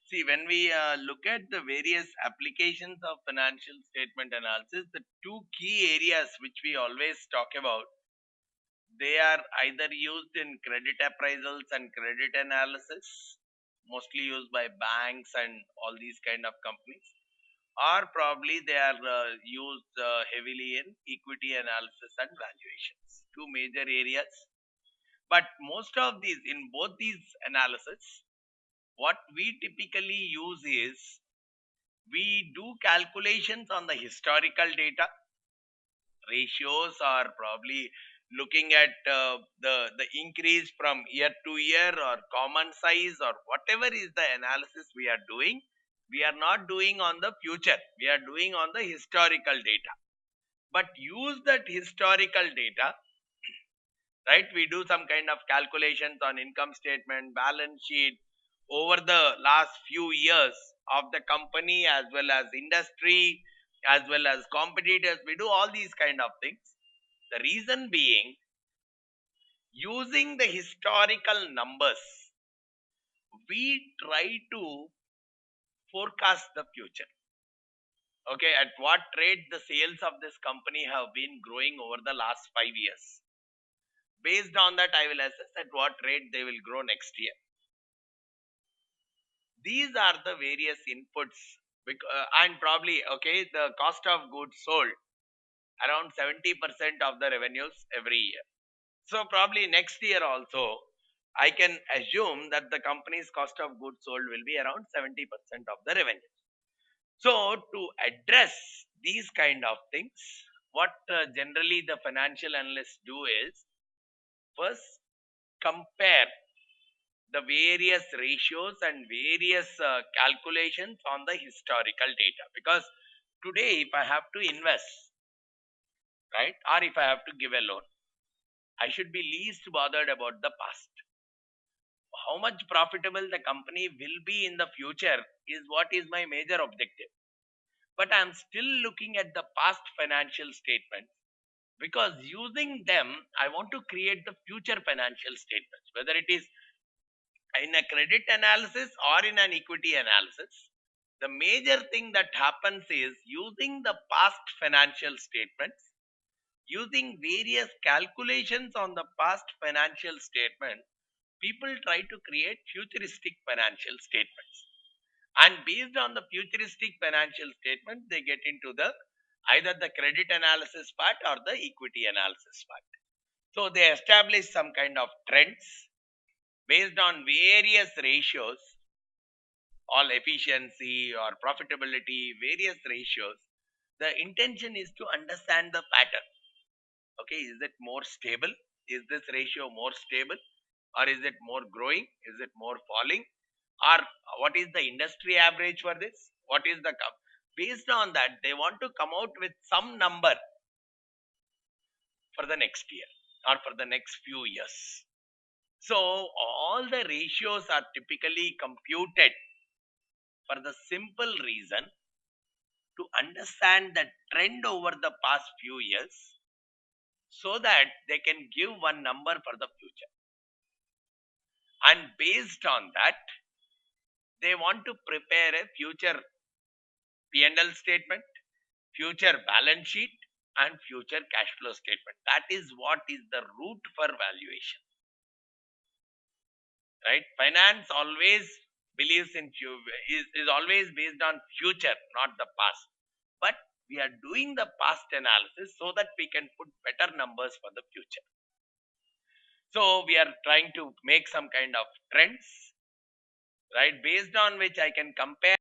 See, when we look at the various applications of financial statement analysis, the two key areas which we always talk about, they are either used in credit appraisals and credit analysis, mostly used by banks and all these kind of companies, or probably they are used heavily in equity analysis and valuations. Two major areas. But most of these, in both these analysis, what we typically use is we do calculations on the historical data ratios, or probably looking at the increase from year to year or common size or whatever is the analysis we are doing. We are not doing on the future, we are doing on the historical data, but use that historical data, right? We do some kind of calculations on income statement, balance sheet over the last few years of the company, as well as industry, as well as competitors. We do all these kind of things. The reason being, using the historical numbers, we try to forecast the future. Okay, at what rate the sales of this company have been growing over the last 5 years. Based on that, I will assess at what rate they will grow next year. These are the various inputs, and probably, okay, the cost of goods sold around 70% of the revenues every year. So probably next year also, I can assume that the company's cost of goods sold will be around 70% of the revenue. So to address these kind of things, what generally the financial analysts do is first compare the various ratios and various calculations on the historical data. Because today, if I have to invest, right, or if I have to give a loan, I should be least bothered about the past. How much profitable the company will be in the future is what is my major objective. But I'm still looking at the past financial statements, because using them, I want to create the future financial statements, whether it is in a credit analysis or in an equity analysis. The major thing that happens is using the past financial statements, using various calculations on the past financial statement, people try to create futuristic financial statements. And based on the futuristic financial statement, they get into the either the credit analysis part or the equity analysis part. So they establish some kind of trends based on various ratios, all efficiency or profitability, various ratios. The intention is to understand the pattern. Okay, is it more stable? Is this ratio more stable? Or is it more growing? Is it more falling? Or what is the industry average for this? What is the based on that, they want to come out with some number for the next year or for the next few years. So all the ratios are typically computed for the simple reason to understand the trend over the past few years, so that they can give one number for the future. And based on that, they want to prepare a future P&L statement, future balance sheet, and future cash flow statement. That is what is the root for valuation. Right? Finance always believes in is always based on future, not the past. But we are doing the past analysis so that we can put better numbers for the future. So we are trying to make some kind of trends, right, based on which I can compare